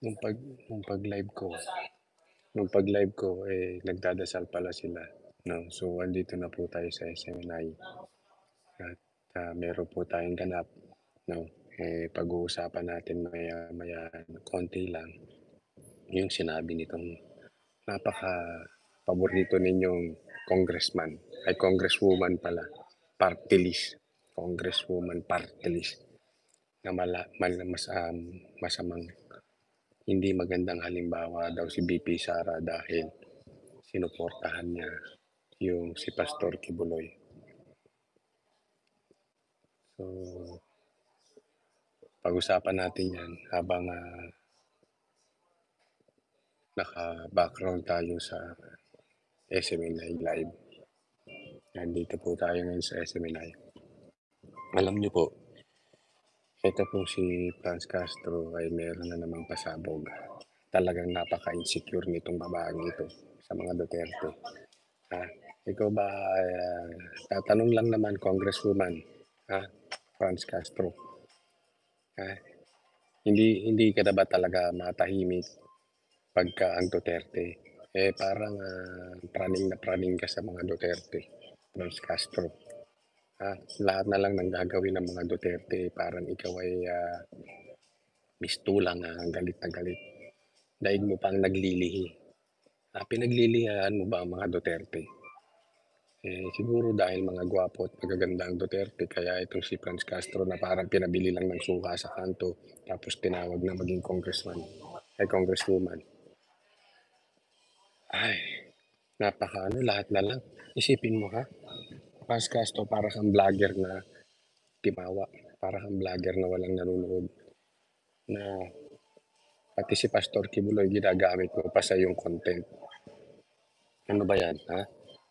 nung pag nung pag-live ko nung pag-live ko, nagdadasal pala sila 'no. So, andito na po tayo sa SMNI at, meron po tayong ganap 'no. Pag-uusapan natin maya-maya konti lang yung sinabi nitong napaka-paborito ninyong congressman, ay congresswoman pala, party list, congresswoman party list na masamang hindi magandang halimbawa daw si VP Sara dahil sinuportahan niya yung si Pastor Kibuloy. So, pag-usapan natin yan habang naka-background tayo sa SMNI Live. Nandito po tayo ngayon sa SMNI. Alam niyo po, ito po si Franz Castro ay meron na namang pasabog. Talagang napaka-insecure nitong babaeng ito sa mga Duterte. Ikaw ba, tatanong lang naman, Congresswoman, Franz Castro, hindi ka na ba talaga matahimik pagka ang Duterte? Parang praning na praning ka sa mga Duterte, Franz Castro. Lahat na lang ng gagawin ng mga Duterte, parang ikaw ay mistulang galit na galit. Daig mo pang naglilihi. Pinaglilihan mo ba ang mga Duterte? Siguro dahil mga gwapo at magaganda ang Duterte, kaya itong si Franz Castro na parang pinabili lang ng suka sa kanto, tapos tinawag na maging congressman, ay congresswoman. Ay, lahat na lang. Isipin mo Franz Castro, para kang vlogger na timawa, para kang vlogger na walang nanonood, na pati si Pastor Kibuloy ginagamit mo pa sa iyong content. Ano ba yan,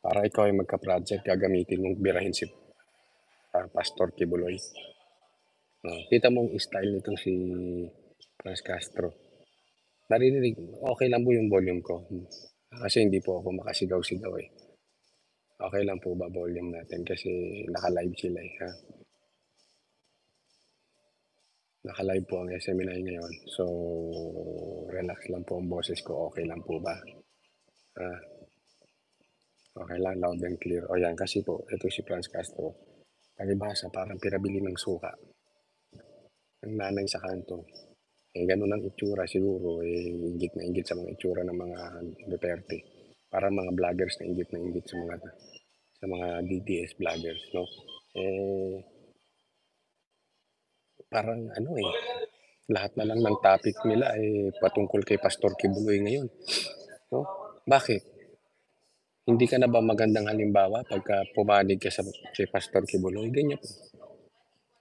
Para ikaw ay magka-project, gagamitin mong birahin si Pastor Kibuloy. Kita mo ang style nitong si Franz Castro. Naririnig, okay lang po yung volume ko. Kasi hindi po ako makasigaw-sigaw eh. Okay lang po ba volume natin kasi naka-live sila Naka-live po ang SMNI ngayon. So, relax lang po ang boses ko. Okay lang po ba? Okay lang, loud and clear. O yan, kasi po, ito si Franz Castro. Palibhasa, parang pinabili ng suka. Ang nanay sa kanto. Ganun ang itsura siguro. Ingit na ingit sa mga itsura ng mga Duterte. Parang mga vloggers na ingit sa mga DDS vloggers, no? Parang lahat na lang ng topic nila patungkol kay Pastor Kibuloy ngayon. No? Bakit? Hindi ka na ba magandang halimbawa pagka pumanig ka sa kay Pastor Kibuloy? Ganyan po.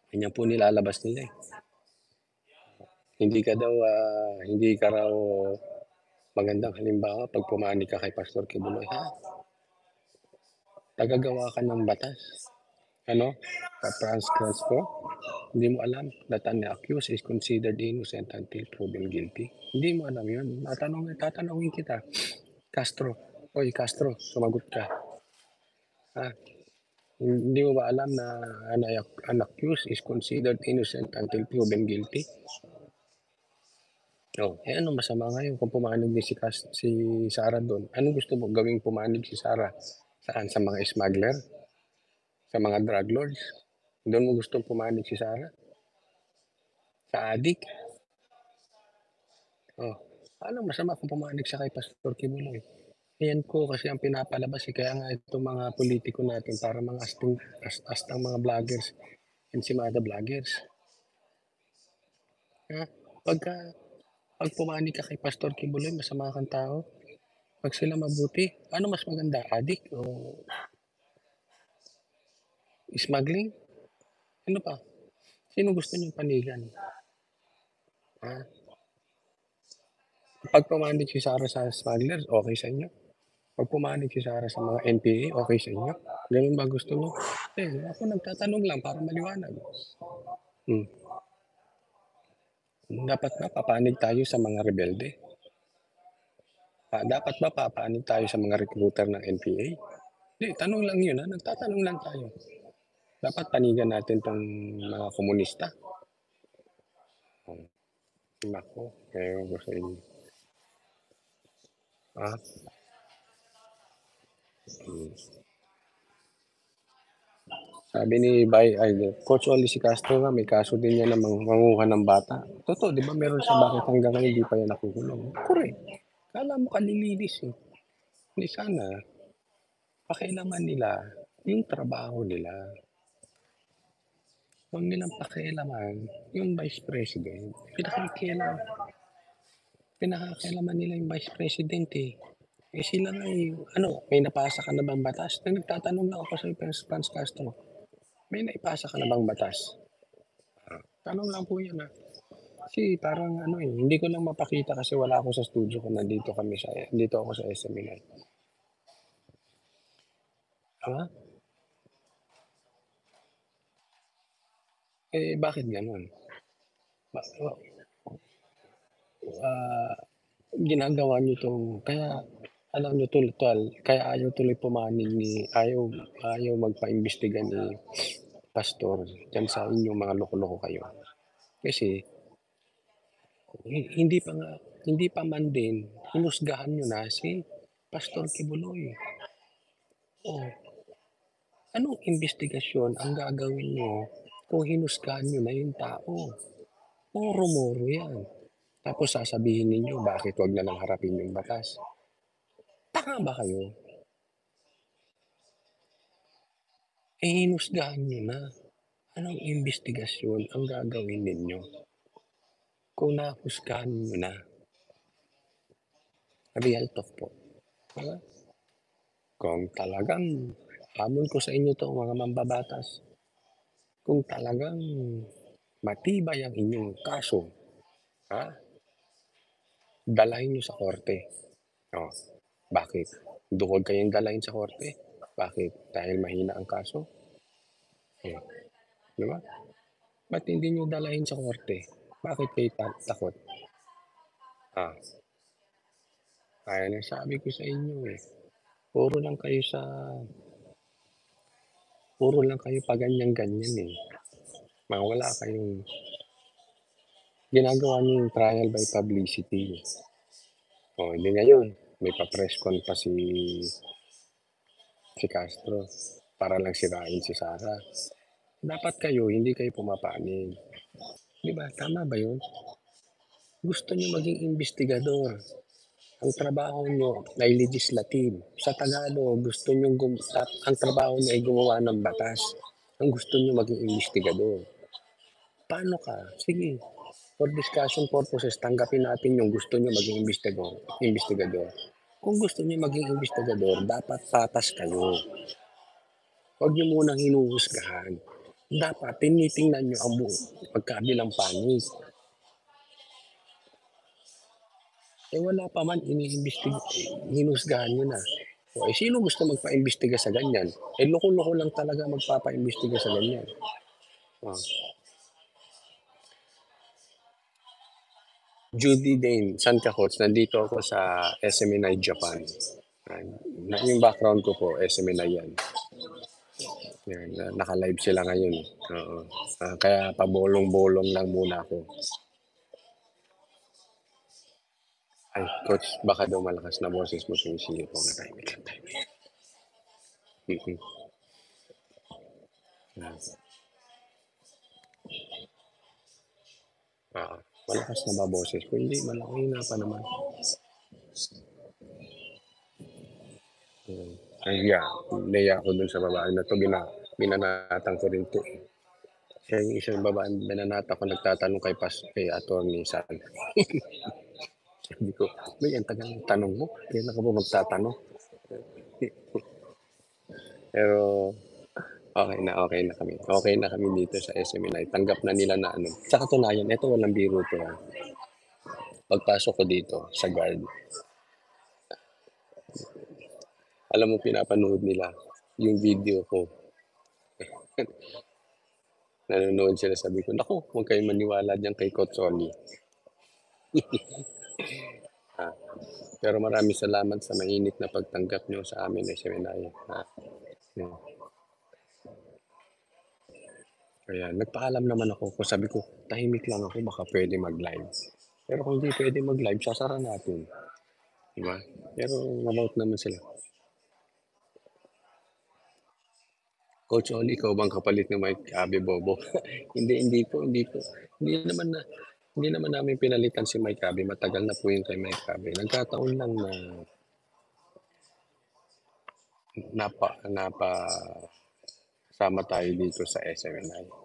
Ganyan po nilalabas nila Hindi ka raw magandang halimbawa pag pumanig ka kay Pastor Kibuloy. Tagagawa ka ng batas. Franz Castro, hindi mo alam that an accused is considered innocent until proven guilty. Hindi mo alam yun. Tatanungin kita. Castro, sumagot ka. Hindi mo ba alam na an accused is considered innocent until proven guilty? Anong masama ngayon kung pumanig din si Sara doon? Anong gusto mo gawing pumanig si Sara? Saan? Sa mga smuggler? Sa mga drug lords? Doon mo gustong pumanig si Sara? Sa adik? Anong masama kung pumanig siya kay Pastor Kibuloy? Yan po kasi ang pinapalabas kaya nga itong mga politiko natin para mga astang mga vloggers, ensimada vloggers. Pag pumanig ka kay Pastor Kibuloy, masama kang tao. Pag sila mabuti, ano mas maganda? Adik o smuggling? Ano pa? Sino gusto niyong panigan? Pag pumanig si Sara sa smugglers, okay sa inyo? Pag pumanig si Sara sa mga NPA, okay sa inyo? Ganun ba gusto niyo? Ako nagtatanong lang para maliwanag. Dapat ba papanig tayo sa mga rebelde? Dapat ba papanig tayo sa mga recruiter ng NPA? Hindi, tanong lang yun. Nagtatanong lang tayo. Dapat panigan natin tong mga komunista. Naku, ewan ko sa inyo. Ah, hmm. Sabi ni Coach Oli si Castro nga may kaso din yan na manguha ng bata. Totoo, 'di ba meron siya bakit hanggang ngayon hindi pa yan nakukulong? Correct. Akala mo kalilinis eh. Hindi sana, pakialaman nila yung trabaho nila. Huwag nilang pakialaman yung Vice President. Pinakakialaman nila yung Vice President eh. Eh sila nga eh, ano, may napasa ka na bang batas? Nagtatanong lang ako sa Franz Castro. May naipasa ka na bang batas? Tanong lang po yan ah. Kasi parang ano eh, hindi ko lang mapakita kasi wala ako sa studio kung nandito ako sa SMNI. Ah, bakit ganun? Ba- ah, ginagawa niyo tong, kaya alam niyo tol, kaya ayaw tuloy pumanig ayaw magpaimbestiga ni Pastor dyan sa inyong mga loko-loko kayo. Kasi hindi pa nga, hindi pa man din, hinusgahan nyo na si Pastor Kibuloy. Oh, anong investigasyon ang gagawin nyo kung hinusgahan nyo na yung tao? Moro-moro yan. Tapos sasabihin ninyo, bakit wag na lang harapin yung batas? Tanga ba kayo? Hinusgahan nyo na. Anong investigasyon ang gagawin ninyo kung nahusgahan nyo na? Real talk po. Diba? Kung talagang, hamon ko sa inyo to mga mambabatas, kung talagang matibay ang inyong kaso, ha? Dalahin nyo sa korte. Oh, bakit? Huwag kayong dalahin sa korte. Bakit? Dahil mahina ang kaso? Eh, di ba? Ba't hindi nyo dalahin sa korte? Bakit kayo takot? Ah, kaya na sabi ko sa inyo eh. Puro lang kayo sa, puro lang kayo pa ganyan-ganyan eh. Mga wala kayong, ginagawa niyo yung trial by publicity. O, hindi ngayon. May pa-press con pa si Castro para lang sirain si Sara. Dapat kayo, hindi kayo pumapanig. Di ba? Tama ba yun? Gusto niyo maging investigador. Ang trabaho niyo ay legislative. Sa Tagalog, gusto niyo ang trabaho niyo ay gumawa ng batas. Ang gusto niyo maging investigador. Paano ka? Sige, for discussion purposes, tanggapin natin yung gusto niyo maging investigador. Kung gusto niyo maging investigador, dapat patas kayo. Huwag niyo munang hinuhusgahan. Dapat tinitingnan niyo ang buong pagkabilang panig. Wala pa man hinusgahan niyo na. Sino gusto magpaimbestiga sa ganyan? Loko-loko lang talaga magpapaimbestiga sa ganyan. Oh. Judy Dane, Santa Cruz, nandito ako sa SMNI Japan. Yung background ko po, SMNI yan. Yan, naka-live sila ngayon. Oo. Kaya pabolong-bolong lang muna ako. Ay, coach, baka daw malakas na boses mo sumisili po nga tayo. Mm-hmm. Yan. Malakas na ba boses ko? Hindi, malaki na pa naman. Nahiya. Nahiya ako dun sa babae na to. Binanatan ko rin to. Siya yung isang babae binanata ko nagtatanong kay Attorney Sal. Sabi ko, may ang tagal ng tanong mo. Kaya na ka ba magtatanong? Pero okay na kami. Okay na kami dito sa SMNI. Tanggap na nila na ano. Sa katunayan, ito walang biro to. Pagpasok ko dito sa guard, alam mo pinapanood nila yung video ko. Nanonood sila, sabi ko, naku, huwag kayong maniwala diyan kay Coach Oli. Pero maraming salamat sa mainit na pagtanggap nyo sa amin sa seminaryo. Yeah. Kaya nagpaalam naman ako. Sabi ko, tahimik lang ako, baka pwede mag-live. Pero kung hindi puwede mag-live, sasara natin, 'di ba? Pero nanood naman sila. Coach Oli, ikaw bang kapalit ni Mike Abby Bobo? Hindi po, hindi po. Hindi naman na hindi naman namin pinalitan si Mike Abby, matagal na po 'yun kay Mike Abby. Nagkataon lang na napasama tayo dito sa SMNI.